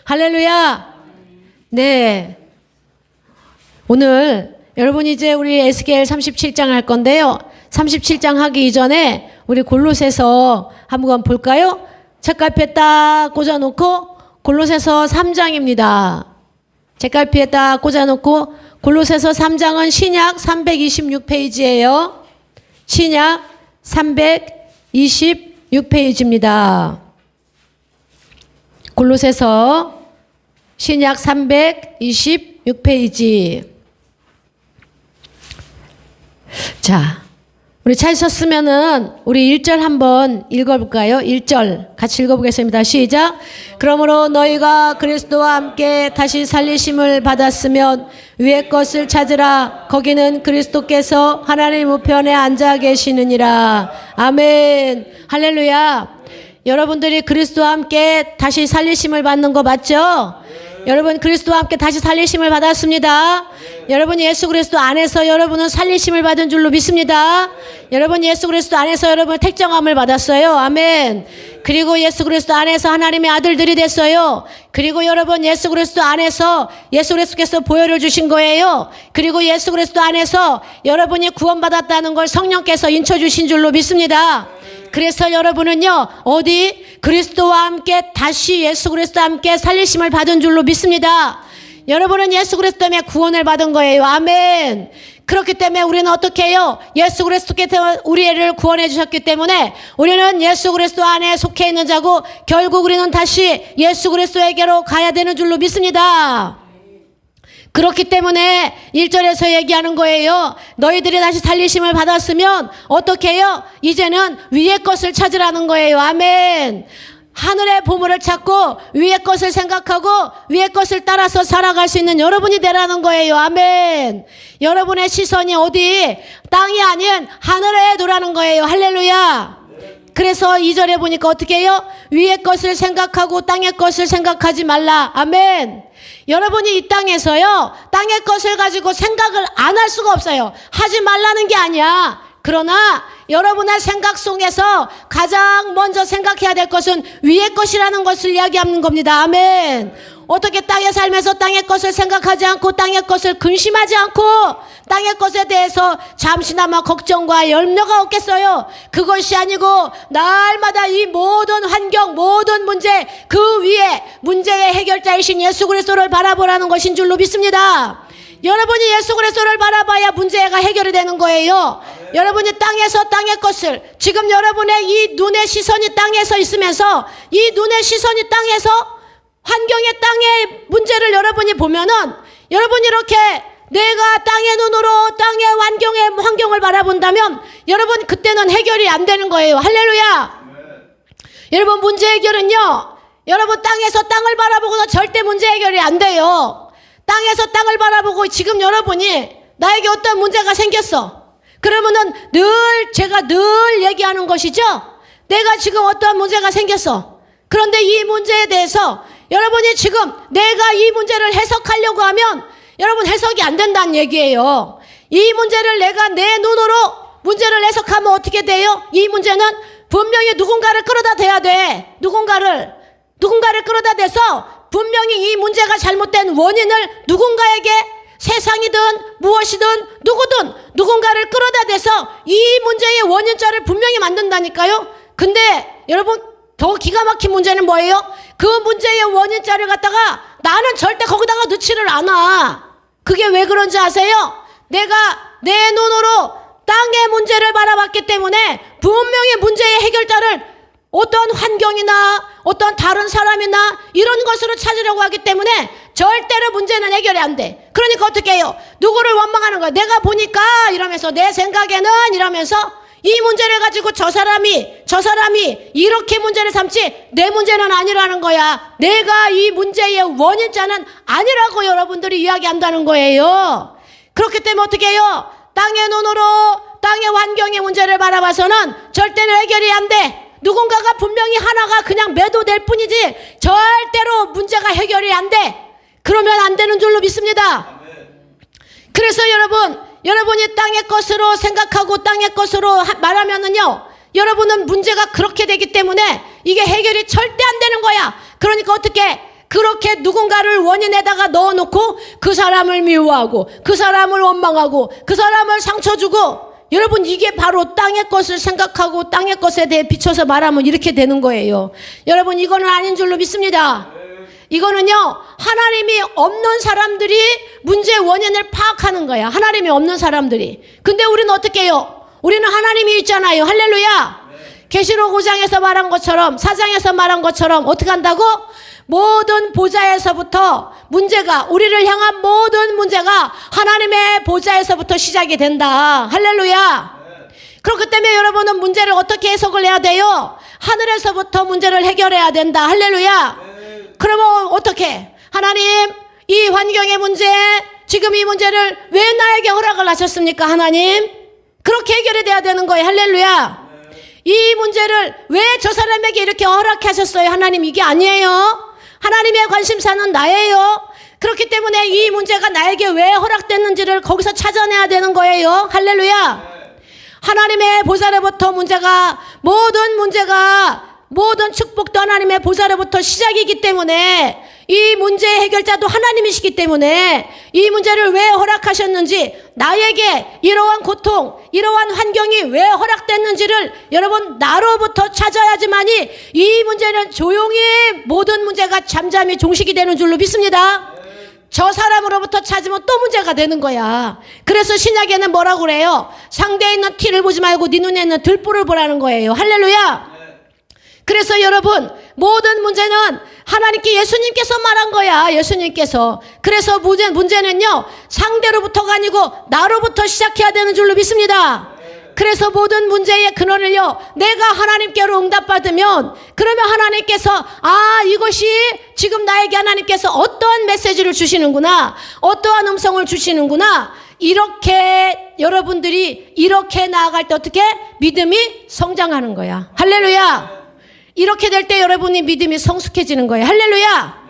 할렐루야. 네. 오늘 여러분 이제 우리 에스겔 37장 할 건데요. 37장 하기 이전에 우리 골로새서 한번 볼까요? 책갈피에 딱 꽂아놓고 골로새서 3장입니다. 책갈피에 딱 꽂아놓고 골로새서 3장은 신약 326페이지예요. 신약 326페이지입니다. 골로새서 신약 326페이지. 자, 우리 찾으셨으면은 우리 1절 한번 읽어볼까요? 1절 같이 읽어보겠습니다. 시작. 그러므로 너희가 그리스도와 함께 다시 살리심을 받았으면 위의 것을 찾으라. 거기는 그리스도께서 하나님 우편에 앉아 계시느니라. 아멘. 할렐루야. 여러분들이 그리스도와 함께 다시 살리심을 받는 거 맞죠? 여러분 그리스도와 함께 다시 살리심을 받았습니다. 여러분 예수 그리스도 안에서 여러분은 살리심을 받은 줄로 믿습니다. 여러분 예수 그리스도 안에서 여러분 택정함을 받았어요. 아멘. 그리고 예수 그리스도 안에서 하나님의 아들들이 됐어요. 그리고 여러분 예수 그리스도 안에서 예수 그리스도께서 보혈을 주신 거예요. 그리고 예수 그리스도 안에서 여러분이 구원받았다는 걸 성령께서 인쳐주신 줄로 믿습니다. 그래서 여러분은요 어디 그리스도와 함께 다시 예수 그리스도와 함께 살리심을 받은 줄로 믿습니다. 여러분은 예수 그리스도 때문에 구원을 받은 거예요. 아멘. 그렇기 때문에 우리는 어떻게 해요? 예수 그리스도께서 우리를 구원해 주셨기 때문에 우리는 예수 그리스도 안에 속해 있는 자고 결국 우리는 다시 예수 그리스도에게로 가야 되는 줄로 믿습니다. 그렇기 때문에 1절에서 얘기하는 거예요. 너희들이 다시 살리심을 받았으면 어떻게 해요? 이제는 위의 것을 찾으라는 거예요. 아멘. 하늘의 보물을 찾고 위의 것을 생각하고 위의 것을 따라서 살아갈 수 있는 여러분이 되라는 거예요. 아멘. 여러분의 시선이 어디? 땅이 아닌 하늘에 두라는 거예요. 할렐루야. 그래서 2절에 보니까 어떻게 해요? 위의 것을 생각하고 땅의 것을 생각하지 말라. 아멘. 여러분이 이 땅에서요 땅의 것을 가지고 생각을 안 할 수가 없어요. 하지 말라는 게 아니야. 그러나 여러분의 생각 속에서 가장 먼저 생각해야 될 것은 위의 것이라는 것을 이야기하는 겁니다. 아멘. 어떻게 땅에 살면서 땅의 것을 생각하지 않고 땅의 것을 근심하지 않고 땅의 것에 대해서 잠시나마 걱정과 염려가 없겠어요? 그것이 아니고 날마다 이 모든 환경 모든 문제 그 위에 문제의 해결자이신 예수 그리스도를 바라보라는 것인 줄로 믿습니다. 여러분이 예수 그리스도를 바라봐야 문제가 해결이 되는 거예요. 여러분이 땅에서 땅의 것을 지금 여러분의 이 눈의 시선이 땅에서 있으면서 이 눈의 시선이 땅에서 환경의 땅의 문제를 여러분이 보면은 여러분이 이렇게 내가 땅의 눈으로 땅의 환경을 바라본다면 여러분 그때는 해결이 안 되는 거예요. 할렐루야. 여러분 문제 해결은요 여러분 땅에서 땅을 바라보고는 절대 문제 해결이 안 돼요. 땅에서 땅을 바라보고 지금 여러분이 나에게 어떤 문제가 생겼어. 그러면은 제가 늘 얘기하는 것이죠. 내가 지금 어떠한 문제가 생겼어. 그런데 이 문제에 대해서 여러분이 지금 내가 이 문제를 해석하려고 하면 여러분 해석이 안 된다는 얘기예요. 이 문제를 내가 내 눈으로 문제를 해석하면 어떻게 돼요? 이 문제는 분명히 누군가를 끌어다 대야 돼. 누군가를 끌어다 대서 분명히 이 문제가 잘못된 원인을 누군가에게 세상이든 무엇이든 누군가를 끌어다 대서 이 문제의 원인자를 분명히 만든다니까요. 근데 여러분 더 기가 막힌 문제는 뭐예요? 그 문제의 원인자를 갖다가 나는 절대 거기다가 넣지를 않아. 그게 왜 그런지 아세요? 내가 내 눈으로 땅의 문제를 바라봤기 때문에 분명히 문제의 해결자를 어떤 환경이나 어떤 다른 사람이나 이런 것으로 찾으려고 하기 때문에 절대로 문제는 해결이 안 돼. 그러니까 어떻게 해요? 누구를 원망하는 거야. 내가 보니까 이러면서 내 생각에는 이러면서 이 문제를 가지고 저 사람이 이렇게 문제를 삼지 내 문제는 아니라는 거야. 내가 이 문제의 원인자는 아니라고 여러분들이 이야기한다는 거예요. 그렇기 때문에 어떻게 해요? 땅의 눈으로 땅의 환경의 문제를 바라봐서는 절대로 해결이 안 돼. 누군가가 분명히 하나가 그냥 매도될 뿐이지 절대로 문제가 해결이 안 돼. 그러면 안 되는 줄로 믿습니다. 그래서 여러분이 땅의 것으로 생각하고 땅의 것으로 말하면은요 여러분은 문제가 그렇게 되기 때문에 이게 해결이 절대 안 되는 거야. 그러니까 어떻게 그렇게 누군가를 원인에다가 넣어놓고 그 사람을 미워하고 그 사람을 원망하고 그 사람을 상처 주고, 여러분 이게 바로 땅의 것을 생각하고 땅의 것에 대해 비춰서 말하면 이렇게 되는 거예요. 여러분 이거는 아닌 줄로 믿습니다. 이거는요, 하나님이 없는 사람들이 문제의 원인을 파악하는 거야. 하나님이 없는 사람들이. 근데 우리는 어떻게 해요? 우리는 하나님이 있잖아요. 할렐루야. 계시록 5장에서 말한 것처럼, 4장에서 말한 것처럼 어떻게 한다고? 모든 보좌에서부터 문제가, 우리를 향한 모든 문제가 하나님의 보좌에서부터 시작이 된다. 할렐루야. 그렇기 때문에 여러분은 문제를 어떻게 해석을 해야 돼요? 하늘에서부터 문제를 해결해야 된다. 할렐루야. 그러면 어떻게? 하나님, 이 환경의 문제, 지금 이 문제를 왜 나에게 허락을 하셨습니까? 하나님, 그렇게 해결이 돼야 되는 거예요. 할렐루야. 이 문제를 왜 저 사람에게 이렇게 허락하셨어요? 하나님, 이게 아니에요. 하나님의 관심사는 나예요. 그렇기 때문에 이 문제가 나에게 왜 허락됐는지를 거기서 찾아내야 되는 거예요. 할렐루야. 하나님의 보좌로부터 문제가, 모든 축복도 하나님의 보좌로부터 시작이기 때문에, 이 문제의 해결자도 하나님이시기 때문에 이 문제를 왜 허락하셨는지, 나에게 이러한 고통, 이러한 환경이 왜 허락됐는지를 여러분 나로부터 찾아야지만이 이 문제는 조용히, 모든 문제가 잠잠히 종식이 되는 줄로 믿습니다. 저 사람으로부터 찾으면 또 문제가 되는 거야. 그래서 신약에는 뭐라고 그래요? 상대에 있는 티를 보지 말고 네 눈에 있는 들보를 보라는 거예요. 할렐루야. 그래서 여러분, 모든 문제는 하나님께, 예수님께서 말한 거야. 예수님께서. 그래서 문제는요, 상대로부터가 아니고 나로부터 시작해야 되는 줄로 믿습니다. 그래서 모든 문제의 근원을요, 내가 하나님께로 응답받으면, 그러면 하나님께서, 이것이 지금 나에게 하나님께서 어떠한 메시지를 주시는구나, 어떠한 음성을 주시는구나, 이렇게 여러분들이 이렇게 나아갈 때 어떻게? 믿음이 성장하는 거야. 할렐루야. 이렇게 될 때 여러분이 믿음이 성숙해지는 거예요. 할렐루야.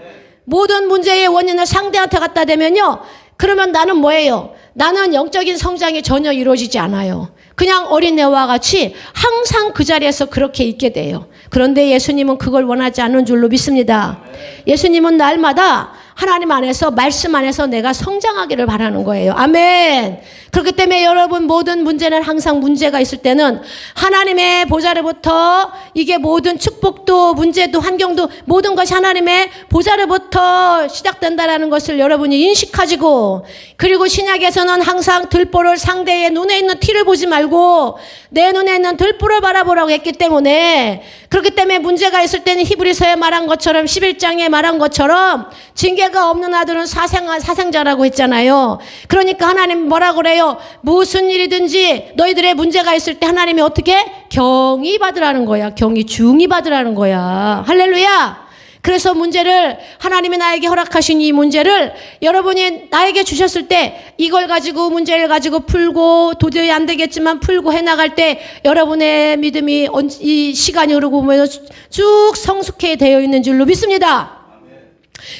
모든 문제의 원인을 상대한테 갖다 대면요, 그러면 나는 뭐예요? 나는 영적인 성장이 전혀 이루어지지 않아요. 그냥 어린애와 같이 항상 그 자리에서 그렇게 있게 돼요. 그런데 예수님은 그걸 원하지 않는 줄로 믿습니다. 예수님은 날마다 하나님 안에서, 말씀 안에서 내가 성장하기를 바라는 거예요. 아멘. 그렇기 때문에 여러분, 모든 문제는, 항상 문제가 있을 때는 하나님의 보좌로부터, 이게 모든 축복도 문제도 환경도 모든 것이 하나님의 보좌로부터 시작된다라는 것을 여러분이 인식하시고, 그리고 신약에서는 항상 들보를, 상대의 눈에 있는 티를 보지 말고 내 눈에 있는 들보를 바라보라고 했기 때문에, 그렇기 때문에 문제가 있을 때는 히브리서에 말한 것처럼, 11장에 말한 것처럼 징계가 없는 아들은 사생자라고 했잖아요. 그러니까 하나님 뭐라고 그래요? 무슨 일이든지 너희들의 문제가 있을 때 하나님이 어떻게? 경히 받으라는 거야. 경히 중히 받으라는 거야. 할렐루야. 그래서 문제를, 하나님이 나에게 허락하신 이 문제를 여러분이 나에게 주셨을 때, 이걸 가지고, 문제를 가지고 풀고, 도저히 안 되겠지만 풀고 해나갈 때 여러분의 믿음이 이 시간이 흐르고 보면 쭉 성숙해 되어 있는 줄로 믿습니다.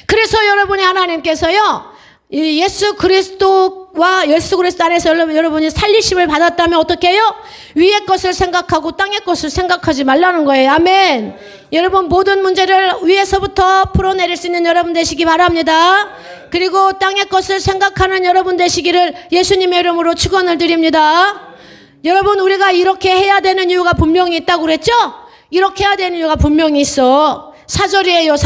그래서 여러분이, 하나님께서요, 이 예수 그리스도 안에서 여러분이 살리심을 받았다면 어떻게 해요? 위의 것을 생각하고 땅의 것을 생각하지 말라는 거예요. 아멘. 여러분, 모든 문제를 위에서부터 풀어내릴 수 있는 여러분 되시기 바랍니다. 그리고 땅의 것을 생각하는 여러분 되시기를 예수님의 이름으로 축원을 드립니다. 여러분, 우리가 이렇게 해야 되는 이유가 분명히 있다고 그랬죠? 이렇게 해야 되는 이유가 분명히 있어. 4절이에요.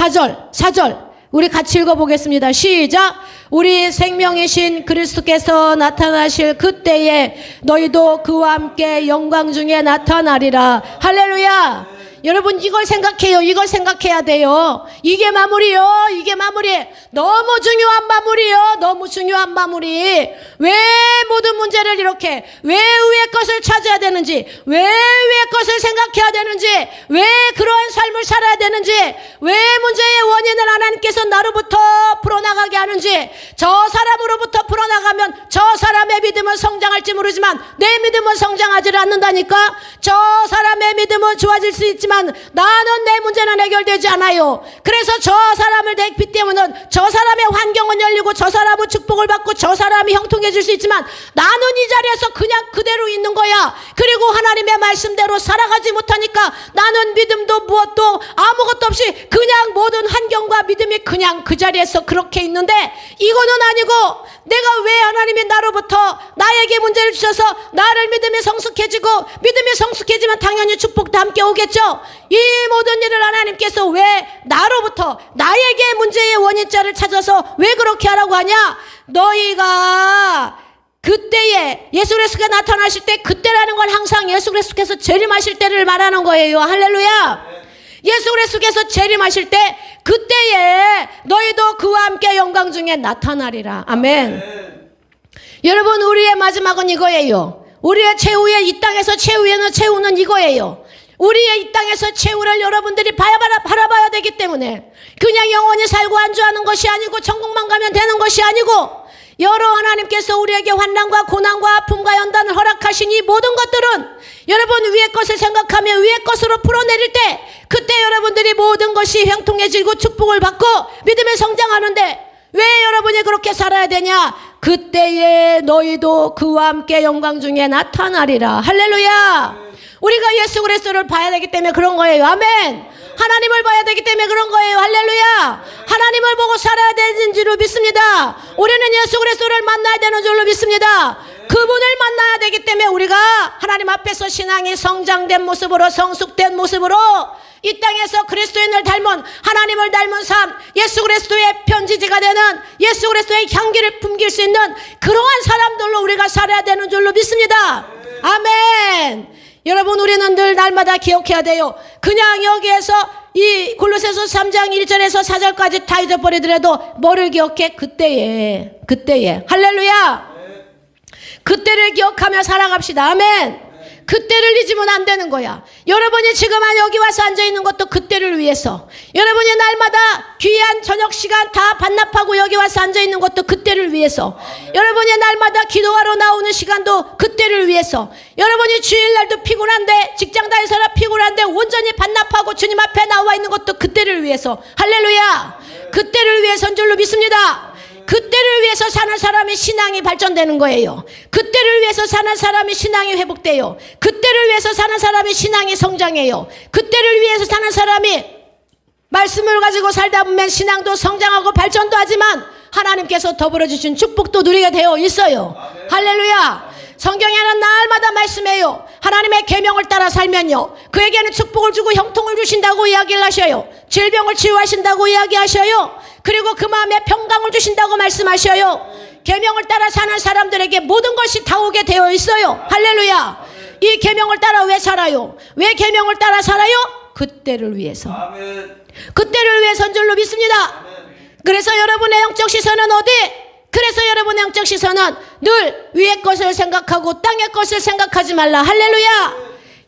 4절. 우리 같이 읽어보겠습니다. 시작. 우리 생명이신 그리스도께서 나타나실 그때에 너희도 그와 함께 영광 중에 나타나리라. 할렐루야. 여러분, 이걸 생각해요. 이걸 생각해야 돼요. 이게 마무리요. 이게 마무리. 너무 중요한 마무리요. 너무 중요한 마무리. 왜 모든 문제를 이렇게, 왜 위의 것을 찾아야 되는지, 왜 위의 것을 생각해야 되는지, 왜 그러한 삶을 살아야 되는지, 왜 문제의 원인을 하나님께서 나로부터 풀어나가게 하는지, 저 사람으로부터 풀어나가면 저 사람의 믿음은 성장할지 모르지만 내 믿음은 성장하지 않는다니까. 저 사람의 믿음은 좋아질 수 있지만 내 문제는 해결되지 않아요. 그래서 저 사람을 빗대우는, 저 사람의 환경은 살리고 저 사람은 축복을 받고 저 사람이 형통해질 수 있지만 나는 이 자리에서 그냥 그대로 있는 거야. 그리고 하나님의 말씀대로 살아가지 못하니까 나는 믿음도 무엇도 아무것도 없이 그냥 모든 환경과 믿음이 그냥 그 자리에서 그렇게 있는데, 이거는 아니고 내가 왜 하나님이 나로부터 나에게 문제를 주셔서 나를 믿음이 성숙해지고, 믿음이 성숙해지면 당연히 축복도 함께 오겠죠. 이 모든 일을 하나님께서 왜 나로부터 나에게 문제의 원인자를 찾아서 왜 그렇게 하라고 하냐? 너희가 그때에 예수 그리스도가 나타나실 때, 그때라는 건 항상 예수 그리스도께서 재림하실 때를 말하는 거예요. 할렐루야. 예수 그리스도께서 재림하실 때 그때에 너희도 그와 함께 영광 중에 나타나리라. 아멘. 여러분, 우리의 마지막은 이거예요. 우리의 최후의, 이 땅에서 최후는 이거예요. 우리의 이 땅에서 최후를 여러분들이 바라봐야 되기 때문에, 그냥 영원히 살고 안주하는 것이 아니고 천국만 가면 되는 것이 아니고, 여러 하나님께서 우리에게 환난과 고난과 아픔과 연단을 허락하신 이 모든 것들은 여러분 위의 것을 생각하며 위의 것으로 풀어내릴 때, 그때 여러분들이 모든 것이 형통해지고 축복을 받고 믿음에 성장하는데, 왜 여러분이 그렇게 살아야 되냐? 그때에 너희도 그와 함께 영광 중에 나타나리라. 할렐루야. 우리가 예수 그리스도를 봐야 되기 때문에 그런 거예요. 아멘. 하나님을 봐야 되기 때문에 그런 거예요. 할렐루야. 하나님을 보고 살아야 되는 줄로 믿습니다. 우리는 예수 그리스도를 만나야 되는 줄로 믿습니다. 그분을 만나야 되기 때문에 우리가 하나님 앞에서 신앙이 성장된 모습으로, 성숙된 모습으로 이 땅에서 그리스도인을 닮은, 하나님을 닮은 삶, 예수 그리스도의 편지지가 되는, 예수 그리스도의 향기를 품길 수 있는 그러한 사람들로 우리가 살아야 되는 줄로 믿습니다. 아멘. 여러분, 우리는 늘 날마다 기억해야 돼요. 그냥 여기에서 이 골로새서 3장 1절에서 4절까지 다 잊어버리더라도 뭐를 기억해? 그때에. 할렐루야. 그때를 기억하며 살아갑시다. 아멘. 그때를 잊으면 안 되는 거야. 여러분이 지금 여기 와서 앉아있는 것도 그때를 위해서, 여러분이 날마다 귀한 저녁 시간 다 반납하고 여기 와서 앉아있는 것도 그때를 위해서, 여러분이 날마다 기도하러 나오는 시간도 그때를 위해서, 여러분이 주일날도 피곤한데, 직장 다니느라 피곤한데 온전히 반납하고 주님 앞에 나와 있는 것도 그때를 위해서. 할렐루야. 그때를 위해서인 줄로 믿습니다. 그때를 위해서 사는 사람이 신앙이 발전되는 거예요. 그때를 위해서 사는 사람이 신앙이 회복돼요. 그때를 위해서 사는 사람이 신앙이 성장해요. 그때를 위해서 사는 사람이 말씀을 가지고 살다 보면 신앙도 성장하고 발전도 하지만 하나님께서 더불어 주신 축복도 누리게 되어 있어요. 할렐루야. 성경에는 날마다 말씀해요. 하나님의 계명을 따라 살면요, 그에게는 축복을 주고 형통을 주신다고 이야기를 하셔요. 질병을 치유하신다고 이야기하셔요. 그리고 그 마음에 평강을 주신다고 말씀하셔요. 계명을 따라 사는 사람들에게 모든 것이 다 오게 되어 있어요. 할렐루야. 이 계명을 따라 왜 살아요? 왜 계명을 따라 살아요? 그때를 위해서. 그때를 위해서인 줄로 믿습니다. 그래서 여러분의 영적 시선은 어디? 그래서 여러분의 영적 시선은 늘 위의 것을 생각하고 땅의 것을 생각하지 말라. 할렐루야.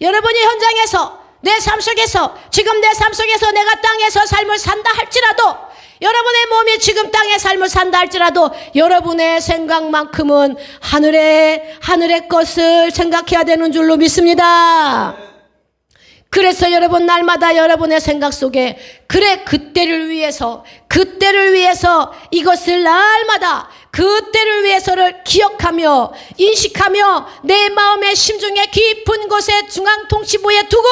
여러분이 현장에서, 내 삶 속에서, 지금 내 삶 속에서 내가 땅에서 삶을 산다 할지라도, 여러분의 몸이 지금 땅의 삶을 산다 할지라도 여러분의 생각만큼은 하늘의 것을 생각해야 되는 줄로 믿습니다. 그래서 여러분 날마다 여러분의 생각 속에, 그래 그때를 위해서 이것을 날마다 그때를 위해서를 기억하며 인식하며 내 마음의 심중에 깊은 곳에 중앙통치부에 두고,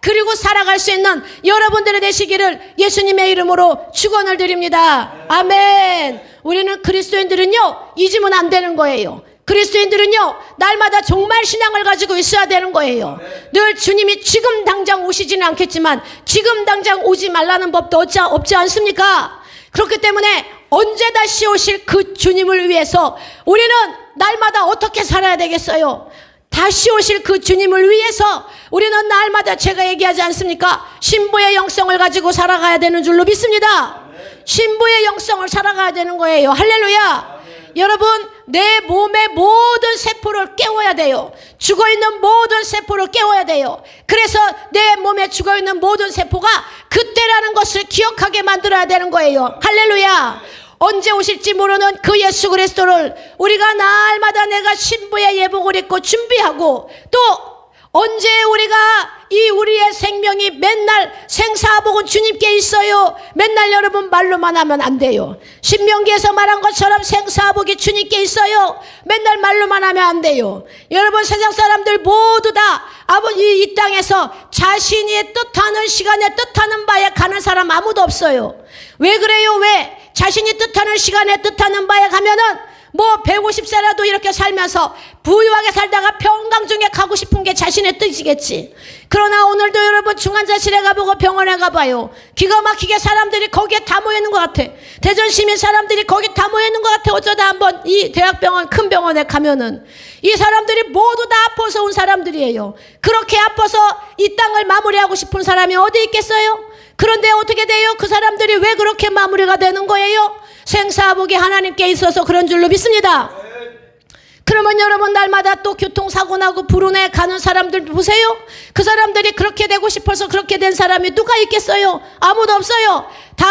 그리고 살아갈 수 있는 여러분들이 되시기를 예수님의 이름으로 축원을 드립니다. 아멘. 우리는 그리스도인들은요, 잊으면 안 되는 거예요. 그리스도인들은요, 날마다 종말 신앙을 가지고 있어야 되는 거예요. 늘 주님이 지금 당장 오시지는 않겠지만 지금 당장 오지 말라는 법도 없지 않습니까? 그렇기 때문에 언제 다시 오실 그 주님을 위해서 우리는 날마다 어떻게 살아야 되겠어요? 다시 오실 그 주님을 위해서 우리는 날마다, 제가 얘기하지 않습니까? 신부의 영성을 가지고 살아가야 되는 줄로 믿습니다. 신부의 영성을 살아가야 되는 거예요. 할렐루야. 여러분, 내 몸의 모든 세포를 깨워야 돼요. 죽어있는 모든 세포를 깨워야 돼요. 그래서 내 몸에 죽어있는 모든 세포가 그때라는 것을 기억하게 만들어야 되는 거예요. 할렐루야. 언제 오실지 모르는 그 예수 그리스도를 우리가 날마다 내가 신부의 예복을 입고 준비하고, 또 언제 우리의 생명이 맨날 생사복은 주님께 있어요. 맨날 여러분 말로만 하면 안 돼요. 신명기에서 말한 것처럼 생사복이 주님께 있어요. 맨날 말로만 하면 안 돼요. 여러분 세상 사람들 모두 다 아버지 이 땅에서 자신이 뜻하는 시간에 뜻하는 바에 가는 사람 아무도 없어요. 왜 그래요? 왜? 자신이 뜻하는 시간에 뜻하는 바에 가면은 뭐 150세라도 이렇게 살면서 부유하게 살다가 평강 중에 가고 싶은 게 자신의 뜻이겠지. 그러나 오늘도 여러분 중환자실에 가보고 병원에 가봐요. 기가 막히게 사람들이 거기에 다 모이는 것 같아. 대전 시민 사람들이 거기 다 모이는 것 같아. 어쩌다 한번 이 대학병원 큰 병원에 가면은 이 사람들이 모두 다 아파서 온 사람들이에요. 그렇게 아파서 이 땅을 마무리하고 싶은 사람이 어디 있겠어요? 그런데 어떻게 돼요? 그 사람들이 왜 그렇게 마무리가 되는 거예요? 생사복이 하나님께 있어서 그런 줄로 믿습니다. 그러면 여러분 날마다 또 교통사고 나고 불운에 가는 사람들 보세요. 그 사람들이 그렇게 되고 싶어서 그렇게 된 사람이 누가 있겠어요? 아무도 없어요. 다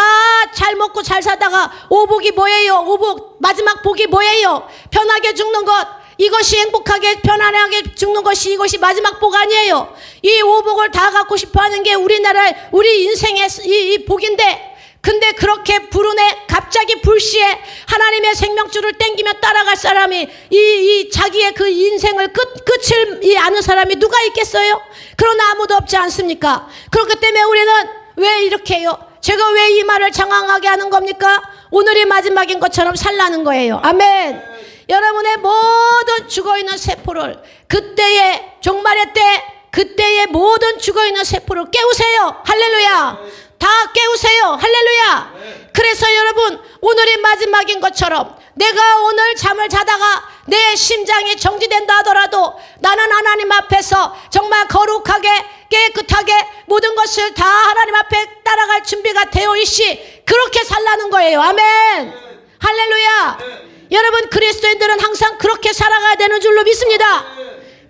잘 먹고 잘 사다가 오복이 뭐예요? 오복 마지막 복이 뭐예요? 편하게 죽는 것. 이것이 행복하게 편안하게 죽는 것이 이것이 마지막 복 아니에요. 이 오복을 다 갖고 싶어하는 게 우리나라의 우리 인생의 이 복인데, 근데 그렇게 불운에 갑자기 불시에 하나님의 생명줄을 땡기며 따라갈 사람이 이 자기의 그 인생을 끝을 아는 사람이 누가 있겠어요? 그러나 아무도 없지 않습니까? 그렇기 때문에 우리는 왜 이렇게 해요? 제가 왜 이 말을 장황하게 하는 겁니까? 오늘이 마지막인 것처럼 살라는 거예요. 아멘. 여러분의 모든 죽어있는 세포를 그때의 종말의 때 그때의 모든 죽어있는 세포를 깨우세요. 할렐루야. 다 깨우세요. 할렐루야. 그래서 여러분 오늘이 마지막인 것처럼 내가 오늘 잠을 자다가 내 심장이 정지된다 하더라도 나는 하나님 앞에서 정말 거룩하게 깨끗하게 모든 것을 다 하나님 앞에 따라갈 준비가 되어 있시 그렇게 살라는 거예요. 아멘. 할렐루야. 여러분 그리스도인들은 항상 그렇게 살아가야 되는 줄로 믿습니다.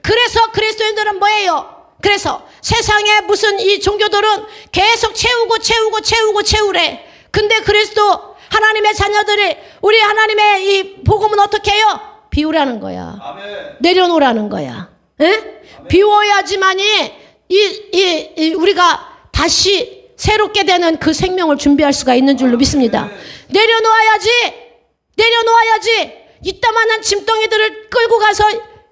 그래서 그리스도인들은 뭐예요? 그래서 세상에 무슨 이 종교들은 계속 채우래. 근데 그리스도 하나님의 자녀들이 우리 하나님의 이 복음은 어떻게 해요? 비우라는 거야. 아멘. 내려놓으라는 거야. 에? 비워야지만이 우리가 다시 새롭게 되는 그 생명을 준비할 수가 있는 줄로 믿습니다. 내려놓아야지. 이따만한 짐덩이들을 끌고 가서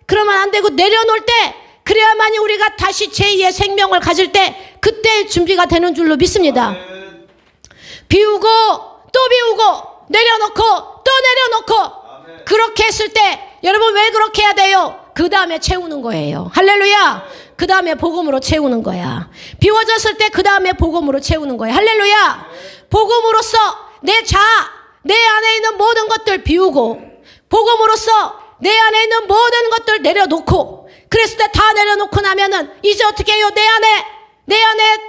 그러면 안 되고 내려놓을 때 그래야만이 우리가 다시 제2의 생명을 가질 때 그때 준비가 되는 줄로 믿습니다. 비우고 또 비우고 내려놓고 또 내려놓고 그렇게 했을 때 여러분 왜 그렇게 해야 돼요? 그 다음에 채우는 거예요. 할렐루야. 그 다음에 복음으로 채우는 거야. 비워졌을 때 그 다음에 복음으로 채우는 거야. 할렐루야. 복음으로써 내 안에 있는 모든 것들 비우고 복음으로써 내 안에 있는 모든 것들 내려놓고 그랬을 때 다 내려놓고 나면은 이제 어떻게 해요? 내 안에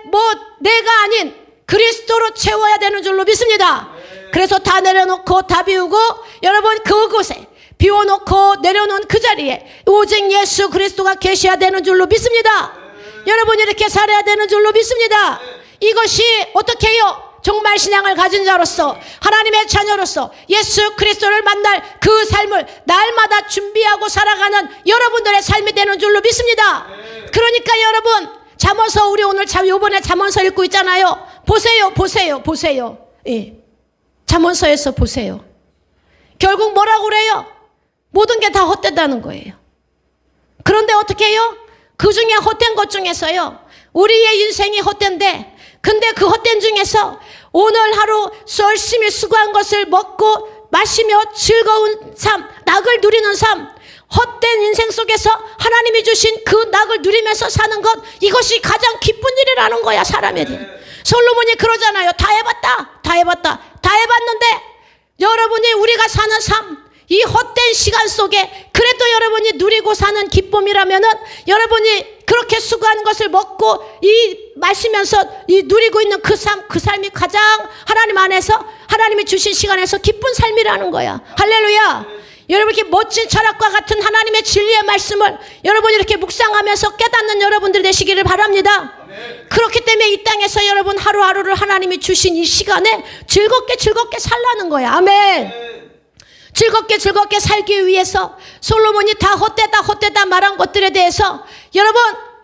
뭐 내가 아닌 그리스도로 채워야 되는 줄로 믿습니다. 그래서 다 내려놓고 다 비우고 여러분 그곳에 비워놓고 내려놓은 그 자리에 오직 예수 그리스도가 계셔야 되는 줄로 믿습니다. 여러분 이렇게 살아야 되는 줄로 믿습니다. 이것이 어떻게 해요? 정말 신앙을 가진 자로서 하나님의 자녀로서 예수 그리스도를 만날 그 삶을 날마다 준비하고 살아가는 여러분들의 삶이 되는 줄로 믿습니다. 그러니까 여러분 잠언서 우리 오늘 요번에 잠언서 읽고 있잖아요. 보세요. 예. 잠언서에서 보세요. 결국 뭐라고 그래요? 모든 게 다 헛되다는 거예요. 그런데 어떻게 해요? 그 중에 헛된 것 중에서요 우리의 인생이 헛된데 근데 그 헛된 중에서 오늘 하루 열심히 수고한 것을 먹고 마시며 즐거운 삶, 낙을 누리는 삶, 헛된 인생 속에서 하나님이 주신 그 낙을 누리면서 사는 것 이것이 가장 기쁜 일이라는 거야. 사람에게. 솔로몬이 그러잖아요. 다 해봤는데 여러분이 우리가 사는 삶 이 헛된 시간 속에 그래도 여러분이 누리고 사는 기쁨이라면은 여러분이 그렇게 수고한 것을 먹고 마시면서 누리고 있는 그 삶이 가장 하나님 안에서 하나님이 주신 시간에서 기쁜 삶이라는 거야. 할렐루야. 여러분 이렇게 멋진 철학과 같은 하나님의 진리의 말씀을 여러분이 이렇게 묵상하면서 깨닫는 여러분들 되시기를 바랍니다. 그렇기 때문에 이 땅에서 여러분 하루하루를 하나님이 주신 이 시간에 즐겁게 살라는 거야. 아멘. 즐겁게 살기 위해서 솔로몬이 다 헛되다 말한 것들에 대해서 여러분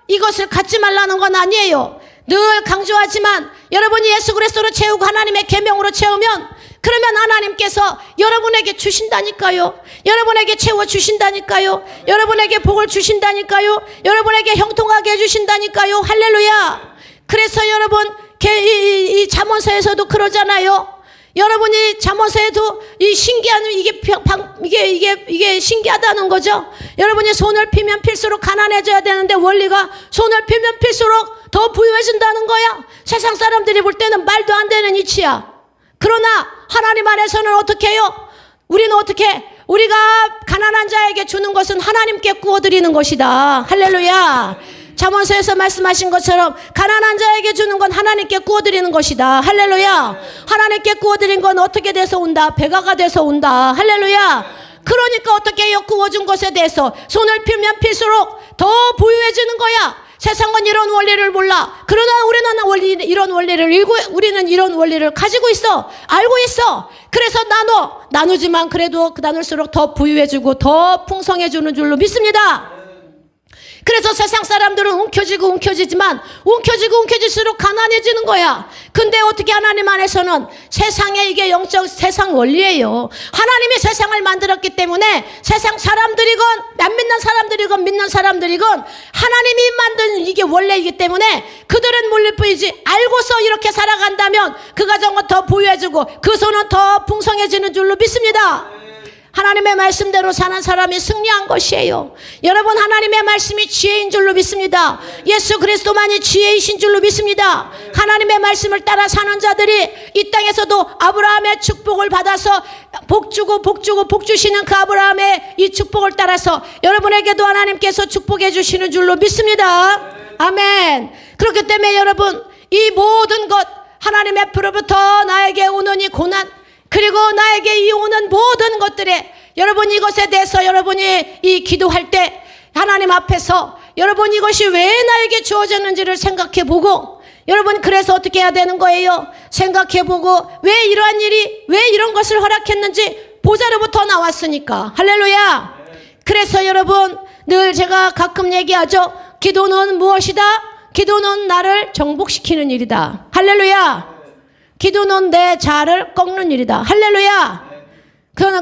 이것을 갖지 말라는 건 아니에요. 늘 강조하지만 여러분이 예수 그리스도로 채우고 하나님의 계명으로 채우면 그러면 하나님께서 여러분에게 주신다니까요. 여러분에게 채워주신다니까요. 여러분에게 복을 주신다니까요. 여러분에게 형통하게 해주신다니까요. 할렐루야. 그래서 여러분 이 잠언서에서도 그러잖아요. 여러분이 잠언서에도 이 신기한 이게 신기하다는 거죠. 여러분이 손을 피면 필수록 가난해져야 되는데 원리가 손을 피면 필수록 더 부유해진다는 거야. 세상 사람들이 볼 때는 말도 안 되는 이치야. 그러나 하나님 안에서는 어떻게 해요? 우리는 어떻게? 우리가 가난한 자에게 주는 것은 하나님께 구워드리는 것이다. 할렐루야. 잠언서에서 말씀하신 것처럼 가난한 자에게 주는 건 하나님께 구워드리는 것이다. 할렐루야. 하나님께 구워드린 건 어떻게 돼서 온다? 배가가 돼서 온다. 할렐루야. 그러니까 어떻게 해요? 구워준 것에 대해서 손을 피면 필수록 더 부유해지는 거야. 세상은 이런 원리를 몰라. 그러나 우리는 우리는 이런 원리를 가지고 있어. 알고 있어. 그래서 나누지만 그래도 나눌수록 더 부유해지고 더 풍성해지는 줄로 믿습니다. 그래서 세상 사람들은 움켜쥐지만 움켜질수록 가난해지는 거야. 근데 어떻게 하나님 안에서는 세상에 이게 영적 세상 원리예요. 하나님이 세상을 만들었기 때문에 세상 사람들이건 안 믿는 사람들이건 믿는 사람들이건 하나님이 만든 이게 원래이기 때문에 그들은 몰릴 뿐이지 알고서 이렇게 살아간다면 그 가정은 더 부유해지고 그 손은 더 풍성해지는 줄로 믿습니다. 하나님의 말씀대로 사는 사람이 승리한 것이에요. 여러분 하나님의 말씀이 지혜인 줄로 믿습니다. 예수 그리스도만이 지혜이신 줄로 믿습니다. 하나님의 말씀을 따라 사는 자들이 이 땅에서도 아브라함의 축복을 받아서 복 주시는 그 아브라함의 이 축복을 따라서 여러분에게도 하나님께서 축복해 주시는 줄로 믿습니다. 아멘. 그렇기 때문에 여러분 이 모든 것 하나님 앞으로부터 나에게 오는 이 고난 그리고 나에게 이 오는 모든 것들에 여러분 이것에 대해서 여러분이 이 기도할 때 하나님 앞에서 여러분 이것이 왜 나에게 주어졌는지를 생각해보고 여러분 그래서 어떻게 해야 되는 거예요? 생각해보고 왜 이러한 일이 왜 이런 것을 허락했는지 보좌로부터 나왔으니까. 할렐루야. 그래서 여러분 늘 제가 가끔 얘기하죠. 기도는 무엇이다? 기도는 나를 정복시키는 일이다. 할렐루야. 기도는 내 자아를 꺾는 일이다. 할렐루야.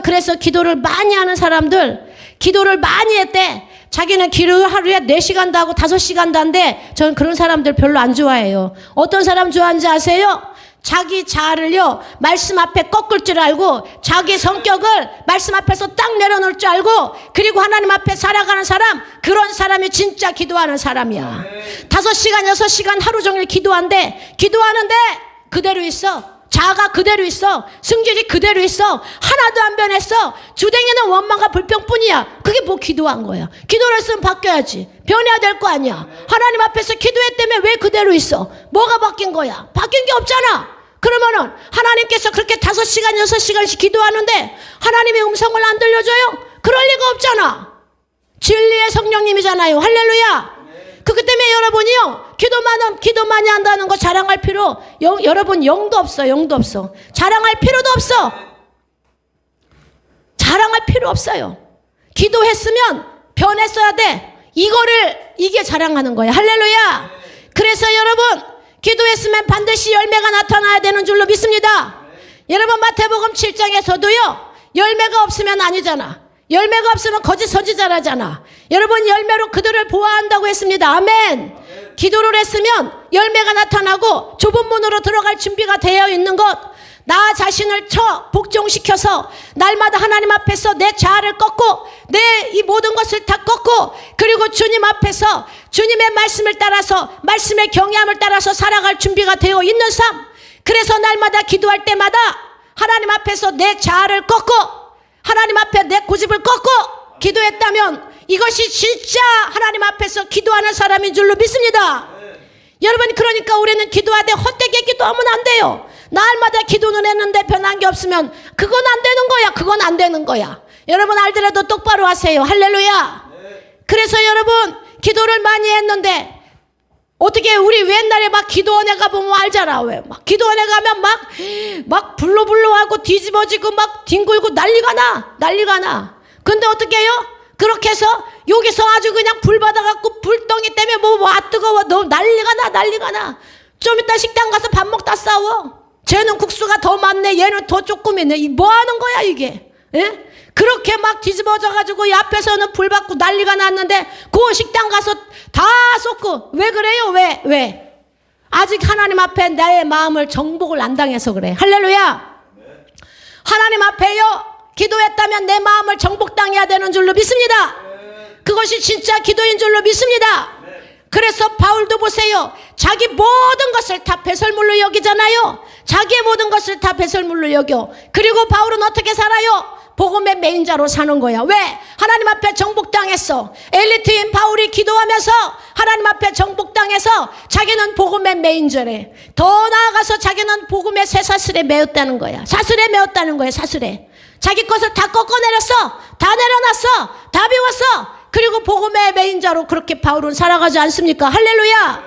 그래서 기도를 많이 하는 사람들 기도를 많이 했대. 자기는 기도 하루에 4시간도 하고 5시간도 한대. 저는 그런 사람들 별로 안 좋아해요. 어떤 사람 좋아하는지 아세요? 자기 자아를요 말씀 앞에 꺾을 줄 알고 자기 성격을 말씀 앞에서 딱 내려놓을 줄 알고 그리고 하나님 앞에 살아가는 사람 그런 사람이 진짜 기도하는 사람이야. 5시간 6시간 하루 종일 기도하는데 그대로 있어. 자아가 그대로 있어. 승질이 그대로 있어. 하나도 안 변했어. 주댕이는 원망과 불평뿐이야. 그게 뭐 기도한 거야. 기도를 했으면 바뀌어야지. 변해야 될 거 아니야. 하나님 앞에서 기도했다며 왜 그대로 있어? 뭐가 바뀐 거야? 바뀐 게 없잖아. 그러면은 하나님께서 그렇게 5시간 6시간씩 기도하는데 하나님의 음성을 안 들려줘요? 그럴 리가 없잖아. 진리의 성령님이잖아요. 할렐루야. 그렇기 때문에 여러분이요 기도 많이 한다는 거 자랑할 필요 여러분 영도 없어. 자랑할 필요도 없어. 자랑할 필요 없어요. 기도했으면 변했어야 돼. 이게 자랑하는 거예요. 할렐루야. 그래서 여러분 기도했으면 반드시 열매가 나타나야 되는 줄로 믿습니다. 여러분 마태복음 7장에서도요 열매가 없으면 아니잖아. 열매가 없으면 거짓 선지자라잖아. 여러분 열매로 그들을 보아한다고 했습니다. 아멘. 기도를 했으면 열매가 나타나고 좁은 문으로 들어갈 준비가 되어 있는 것. 나 자신을 복종시켜서 날마다 하나님 앞에서 내 자아를 꺾고 내 이 모든 것을 다 꺾고 그리고 주님 앞에서 주님의 말씀을 따라서 말씀의 경외함을 따라서 살아갈 준비가 되어 있는 삶. 그래서 날마다 기도할 때마다 하나님 앞에서 내 자아를 꺾고 하나님 앞에 내 고집을 꺾고 기도했다면 이것이 진짜 하나님 앞에서 기도하는 사람인 줄로 믿습니다. 여러분 그러니까 우리는 기도하되 헛되게 기도하면 안 돼요. 날마다 기도는 했는데 변한 게 없으면 그건 안 되는 거야. 여러분 알더라도 똑바로 하세요. 할렐루야. 그래서 여러분 기도를 많이 했는데 어떻게 우리 옛날에 막 기도원에 가보면 알잖아. 왜 막 기도원에 가면 막 불로불로하고 뒤집어지고 막 뒹굴고 난리가 나. 근데 어떻게 해요? 그렇게 해서 여기서 아주 그냥 불 받아갖고 불덩이 때문에 뜨거워. 너무 난리가 나. 좀 이따 식당 가서 밥 먹다 싸워. 쟤는 국수가 더 많네, 얘는 더 조금이네. 뭐 하는 거야 이게? 예? 그렇게 막 뒤집어져가지고 이 앞에서는 불 받고 난리가 났는데 그 식당 가서 다 쏟고. 왜 그래요? 왜? 아직 하나님 앞에 나의 마음을 정복을 안 당해서 그래. 할렐루야. 하나님 앞에요 기도했다면 내 마음을 정복당해야 되는 줄로 믿습니다. 그것이 진짜 기도인 줄로 믿습니다. 그래서 바울도 보세요. 자기 모든 것을 다 배설물로 여기잖아요. 자기의 모든 것을 다 배설물로 여겨. 그리고 바울은 어떻게 살아요? 복음의 메인자로 사는 거야. 왜? 하나님 앞에 정복당했어. 엘리트인 바울이 기도하면서 하나님 앞에 정복당해서 자기는 복음의 메인자래. 더 나아가서 자기는 복음의 쇠사슬에 매었다는 거야. 사슬에 매었다는 거야. 사슬에. 자기 것을 다 꺾어내렸어. 다 내려놨어. 다 비웠어. 그리고 복음의 메인자로 그렇게 바울은 살아가지 않습니까? 할렐루야.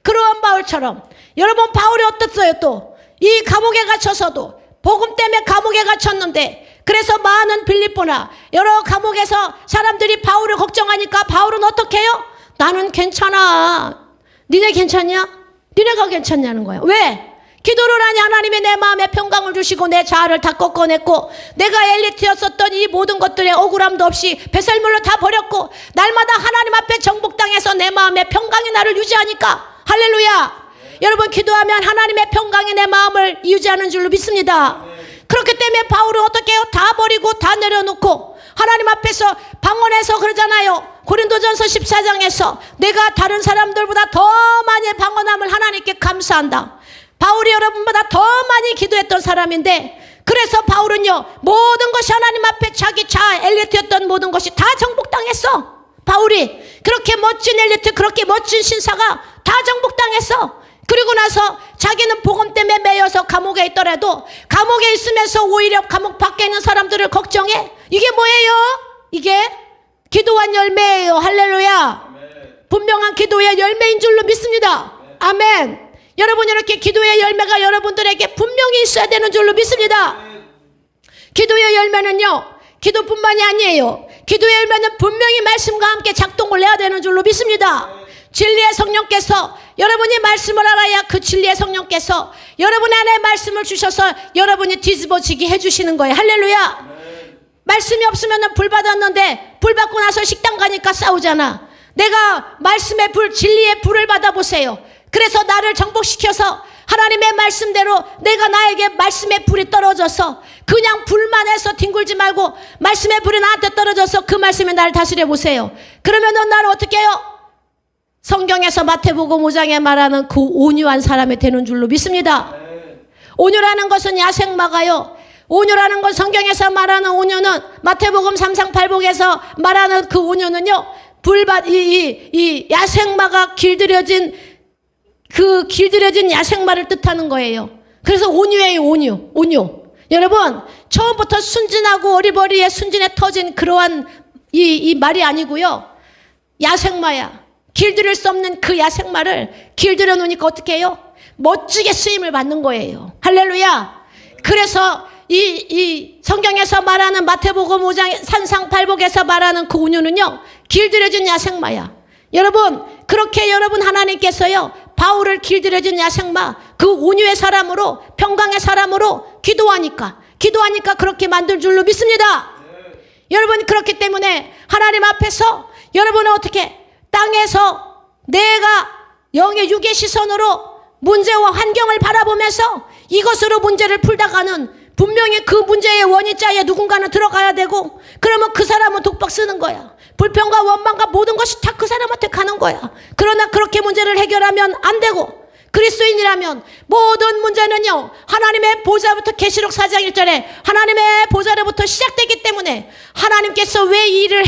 그러한 바울처럼 여러분, 바울이 어땠어요? 또 이 감옥에 갇혀서도 복음 때문에 감옥에 갇혔는데, 그래서 많은 빌립보나 여러 감옥에서 사람들이 바울을 걱정하니까 바울은 어떻게 해요? 나는 괜찮아. 니네 괜찮냐? 니네가 괜찮냐는 거야. 왜? 기도를 하니 하나님이 내 마음에 평강을 주시고 내 자아를 다 꺾어냈고, 내가 엘리트였었던 이 모든 것들의 억울함도 없이 배설물로 다 버렸고, 날마다 하나님 앞에 정복당해서 내 마음에 평강이 나를 유지하니까. 할렐루야. 여러분, 기도하면 하나님의 평강이 내 마음을 유지하는 줄로 믿습니다. 그렇기 때문에 바울은 어떻게 해요? 다 버리고 다 내려놓고 하나님 앞에서 방언해서 그러잖아요. 고린도전서 14장에서 내가 다른 사람들보다 더 많이 방언함을 하나님께 감사한다. 바울이 여러분보다 더 많이 기도했던 사람인데, 그래서 바울은요 모든 것이 하나님 앞에 자기 자아, 엘리트였던 모든 것이 다 정복당했어. 바울이 그렇게 멋진 엘리트, 그렇게 멋진 신사가 다 정복당했어. 그리고 나서 자기는 복음 때문에 매여서 감옥에 있더라도 감옥에 있으면서 오히려 감옥 밖에 있는 사람들을 걱정해. 이게 뭐예요? 이게 기도한 열매예요. 할렐루야. 분명한 기도의 열매인 줄로 믿습니다. 아멘. 여러분, 이렇게 기도의 열매가 여러분들에게 분명히 있어야 되는 줄로 믿습니다. 기도의 열매는요 기도뿐만이 아니에요. 기도의 열매는 분명히 말씀과 함께 작동을 해야 되는 줄로 믿습니다. 진리의 성령께서, 여러분이 말씀을 알아야 그 진리의 성령께서 여러분 안에 말씀을 주셔서 여러분이 뒤집어지게 해주시는 거예요. 할렐루야. 말씀이 없으면 불 받았는데 불 받고 나서 식당 가니까 싸우잖아. 내가 말씀의 불, 진리의 불을 받아보세요. 그래서 나를 정복시켜서 하나님의 말씀대로 내가 나에게 말씀의 불이 떨어져서 그냥 불만 해서 뒹굴지 말고 말씀의 불이 나한테 떨어져서 그 말씀이 나를 다스려 보세요. 그러면은 나는 어떻게 해요? 성경에서 마태복음 5장에 말하는 그 온유한 사람이 되는 줄로 믿습니다. 온유라는 것은 야생마가요. 온유라는 것, 성경에서 말하는 온유는 마태복음 3장 8복에서 말하는 그 온유는요, 이 야생마가 길들여진 야생마를 뜻하는 거예요. 그래서 온유예요. 온유. 여러분, 처음부터 순진하고 어리버리에 순진에 터진 그러한 이 말이 아니고요, 야생마야. 길들일 수 없는 그 야생마를 길들여 놓으니까 어떻게 해요? 멋지게 쓰임을 받는 거예요. 할렐루야. 그래서 이 성경에서 말하는 마태복음 5장 산상팔복에서 말하는 그 온유는요, 길들여진 야생마야. 여러분, 그렇게 여러분 하나님께서요 바울을 길들여진 야생마, 그 온유의 사람으로, 평강의 사람으로 기도하니까 그렇게 만들 줄로 믿습니다. 여러분, 그렇기 때문에 하나님 앞에서 여러분은 어떻게 땅에서 내가 영의 육의 시선으로 문제와 환경을 바라보면서 이것으로 문제를 풀다가는 분명히 그 문제의 원인자에 누군가는 들어가야 되고, 그러면 그 사람은 독박 쓰는 거야. 불평과 원망과 모든 것이 다 그 사람한테 가는 거야. 그러나 그렇게 문제를 해결하면 안 되고, 그리스도인이라면 모든 문제는요 하나님의 보좌부터 계시록 4장 1절에 하나님의 보좌로부터 시작되기 때문에 하나님께서 왜 이 일을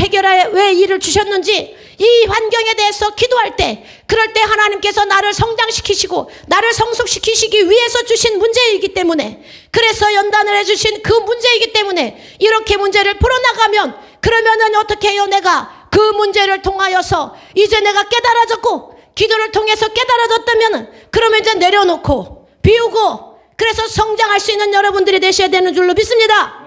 왜 이 일을 주셨는지 이 환경에 대해서 기도할 때, 그럴 때 하나님께서 나를 성장시키시고 나를 성숙시키시기 위해서 주신 문제이기 때문에, 그래서 연단을 해주신 그 문제이기 때문에 이렇게 문제를 풀어나가면, 그러면은 어떻게 해요? 내가 그 문제를 통하여서 이제 내가 깨달아졌고, 기도를 통해서 깨달아졌다면 그러면 이제 내려놓고 비우고, 그래서 성장할 수 있는 여러분들이 되셔야 되는 줄로 믿습니다.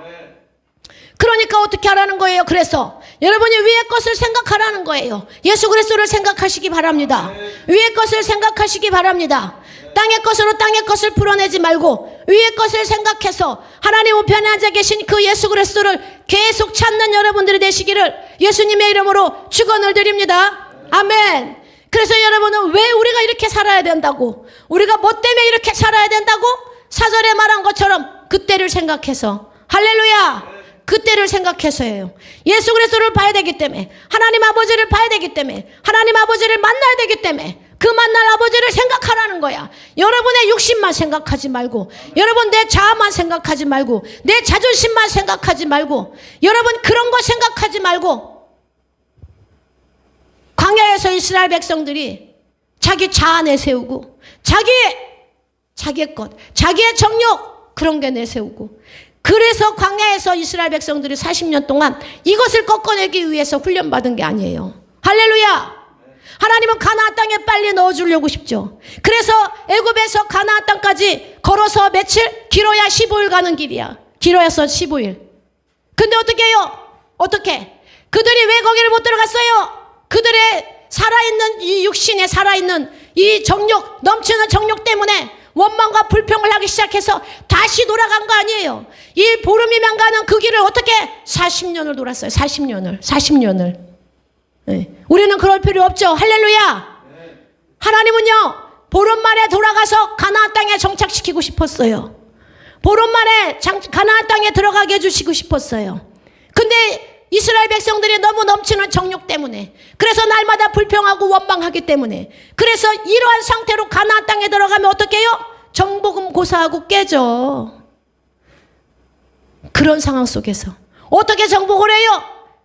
그러니까 어떻게 하라는 거예요? 그래서 여러분이 위의 것을 생각하라는 거예요. 예수 그리스도를 생각하시기 바랍니다. 위의 것을 생각하시기 바랍니다. 땅의 것으로 땅의 것을 풀어내지 말고 위의 것을 생각해서 하나님 우편에 앉아 계신 그 예수 그리스도를 계속 찾는 여러분들이 되시기를 예수님의 이름으로 축원을 드립니다. 아멘. 그래서 여러분은 왜 우리가 이렇게 살아야 된다고, 우리가 뭐 때문에 이렇게 살아야 된다고, 사절에 말한 것처럼 그때를 생각해서, 할렐루야, 그때를 생각해서예요. 예수 그리스도를 봐야 되기 때문에, 하나님 아버지를 봐야 되기 때문에, 하나님 아버지를 만나야 되기 때문에 그 만날 아버지를 생각하라는 거야. 여러분의 육신만 생각하지 말고, 여러분 내 자아만 생각하지 말고, 내 자존심만 생각하지 말고, 여러분 그런 거 생각하지 말고, 광야에서 이스라엘 백성들이 자기 자아 내세우고 자기의 것, 자기의 정욕 그런 게 내세우고, 그래서 광야에서 이스라엘 백성들이 40년 동안 이것을 꺾어내기 위해서 훈련받은 게 아니에요. 할렐루야. 하나님은 가나안 땅에 빨리 넣어주려고 싶죠. 그래서 애굽에서 가나안 땅까지 걸어서 며칠? 길어야 15일 가는 길이야. 길어야서 15일. 근데 어떻게 해요? 어떻게? 그들이 왜 거기를 못 들어갔어요? 그들의 살아있는 이 육신에 살아있는 이 정욕, 넘치는 정욕 때문에 원망과 불평을 하기 시작해서 다시 돌아간 거 아니에요. 이 보름이면 가는 그 길을 어떻게 40년을 돌았어요. 40년을. 네. 우리는 그럴 필요 없죠. 할렐루야. 하나님은요, 보름 만에 돌아가서 가나안 땅에 정착시키고 싶었어요. 보름 만에 가나안 땅에 들어가게 해주시고 싶었어요. 근데 이스라엘 백성들이 너무 넘치는 정욕 때문에, 그래서 날마다 불평하고 원망하기 때문에, 그래서 이러한 상태로 가나안 땅에 들어가면 어떻게 해요? 정복음 고사하고 깨져. 그런 상황 속에서 어떻게 정복을 해요?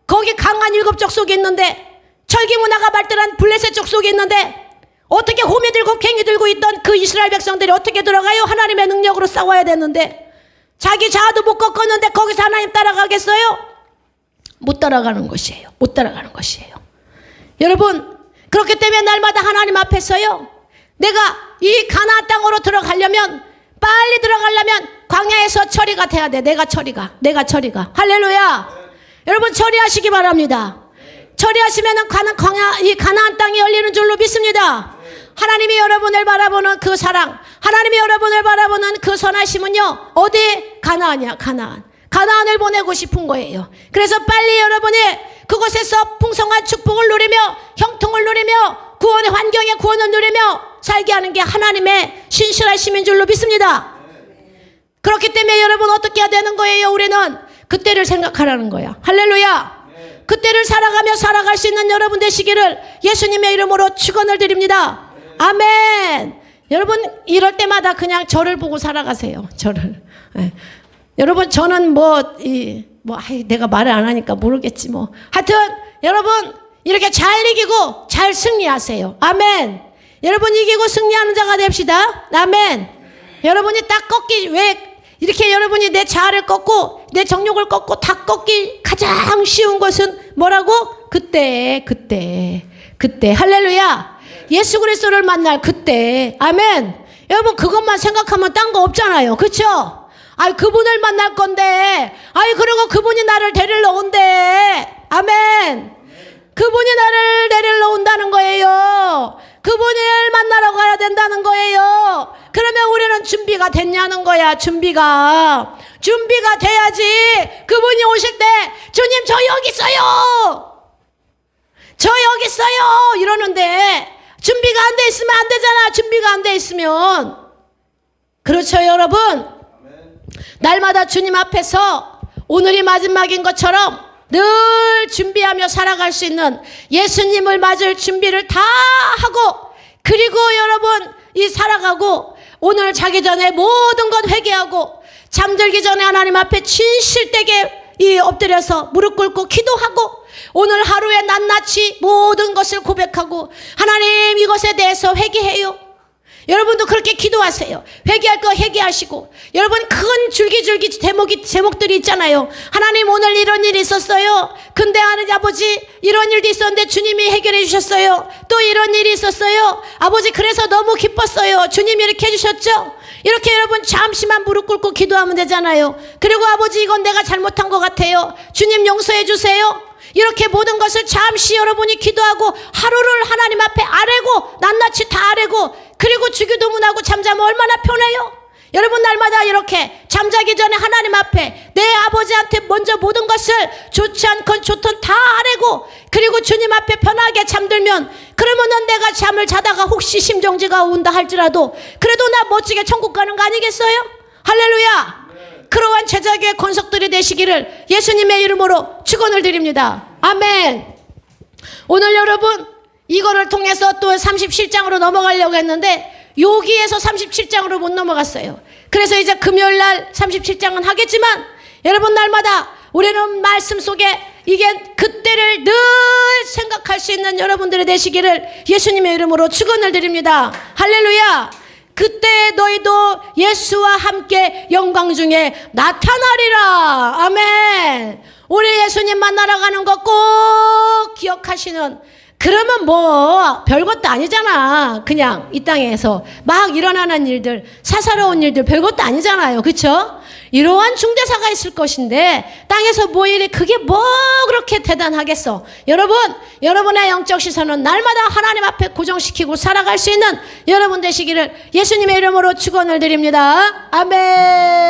거기 강한 일곱족 속에 있는데, 철기 문화가 발달한 블레셋 족 속에 있는데, 어떻게 호미 들고 괭이 들고 있던 그 이스라엘 백성들이 어떻게 들어가요? 하나님의 능력으로 싸워야 되는데, 자기 자아도 못 꺾었는데 거기서 하나님 따라가겠어요? 못 따라가는 것이에요. 못 따라가는 것이에요. 여러분, 그렇기 때문에 날마다 하나님 앞에서요, 내가 이 가나안 땅으로 들어가려면, 빨리 들어가려면 광야에서 처리가 돼야 돼. 내가 처리가. 할렐루야. 여러분 처리하시기 바랍니다. 처리하시면은 이 가나안 땅이 열리는 줄로 믿습니다. 하나님이 여러분을 바라보는 그 사랑, 하나님이 여러분을 바라보는 그 선하심은요, 어디? 가나안이야. 가나안을 보내고 싶은 거예요. 그래서 빨리 여러분이 그곳에서 풍성한 축복을 누리며 형통을 누리며 구원의 환경의 구원을 누리며 살게 하는 게 하나님의 신실하심인 줄로 믿습니다. 그렇기 때문에 여러분 어떻게 해야 되는 거예요? 우리는 그때를 생각하라는 거야. 할렐루야. 그때를 살아가며 살아갈 수 있는 여러분 되시기를 예수님의 이름으로 축원을 드립니다. 아멘. 여러분 이럴 때마다 그냥 저를 보고 살아가세요. 저를. 네. 여러분 저는 내가 말을 안 하니까 모르겠지 뭐. 하여튼 여러분 이렇게 잘 이기고 잘 승리하세요. 아멘. 여러분 이기고 승리하는 자가 됩시다. 아멘. 여러분이 딱 왜 이렇게 여러분이 내 자아를 꺾고 내 정욕을 꺾고 다 꺾기 가장 쉬운 것은 뭐라고? 그때. 할렐루야. 예수 그리스도를 만날 그때. 아멘. 여러분 그것만 생각하면 딴 거 없잖아요. 그렇죠? 그분을 만날 건데, 그리고 그분이 나를 데리러 온대. 아멘. 그분이 나를 데리러 온다는 거예요. 그분을 만나러 가야 된다는 거예요. 그러면 우리는 준비가 됐냐는 거야. 준비가 돼야지. 그분이 오실 때 주님 저 여기 있어요. 저 여기 있어요. 이러는데 준비가 안 돼 있으면 안 되잖아. 준비가 안 돼 있으면. 그렇죠 여러분. 날마다 주님 앞에서 오늘이 마지막인 것처럼 늘 준비하며 살아갈 수 있는 예수님을 맞을 준비를 다 하고, 그리고 여러분 살아가고 오늘 자기 전에 모든 것 회개하고 잠들기 전에 하나님 앞에 진실되게 엎드려서 무릎 꿇고 기도하고 오늘 하루에 낱낱이 모든 것을 고백하고 하나님 이것에 대해서 회개해요. 여러분도 그렇게 기도하세요. 회개할 거 회개하시고, 여러분 큰 줄기줄기 제목들이 있잖아요. 하나님 오늘 이런 일이 있었어요. 근데 하나님 아버지 이런 일도 있었는데 주님이 해결해 주셨어요. 또 이런 일이 있었어요. 아버지 그래서 너무 기뻤어요. 주님이 이렇게 해주셨죠. 이렇게 여러분 잠시만 무릎 꿇고 기도하면 되잖아요. 그리고 아버지 이건 내가 잘못한 것 같아요. 주님 용서해 주세요. 이렇게 모든 것을 잠시 여러분이 기도하고 하루를 하나님 앞에 아뢰고 낱낱이 다 아뢰고 그리고 주기도문하고 잠자면 얼마나 편해요? 여러분 날마다 이렇게 잠자기 전에 하나님 앞에 내 아버지한테 먼저 모든 것을 좋지 않건 좋든 다 아뢰고 그리고 주님 앞에 편하게 잠들면 그러면은 내가 잠을 자다가 혹시 심정지가 온다 할지라도 그래도 나 멋지게 천국 가는 거 아니겠어요? 할렐루야. 그러한 제자교회 권속들이 되시기를 예수님의 이름으로 축원을 드립니다. 아멘. 오늘 여러분 이거를 통해서 또 37장으로 넘어가려고 했는데 여기에서 37장으로 못 넘어갔어요. 그래서 이제 금요일날 37장은 하겠지만 여러분 날마다 우리는 말씀 속에 이게 그때를 늘 생각할 수 있는 여러분들이 되시기를 예수님의 이름으로 축원을 드립니다. 할렐루야. 그때 너희도 예수와 함께 영광 중에 나타나리라. 아멘. 우리 예수님 만나러 가는 거 꼭 기억하시는, 그러면 뭐 별것도 아니잖아. 그냥 이 땅에서 막 일어나는 일들, 사사로운 일들 별것도 아니잖아요. 그렇죠? 이러한 중대사가 있을 것인데 땅에서 뭐 일이 그게 뭐 그렇게 대단하겠어. 여러분, 여러분의 영적 시선은 날마다 하나님 앞에 고정시키고 살아갈 수 있는 여러분 되시기를 예수님의 이름으로 축원을 드립니다. 아멘.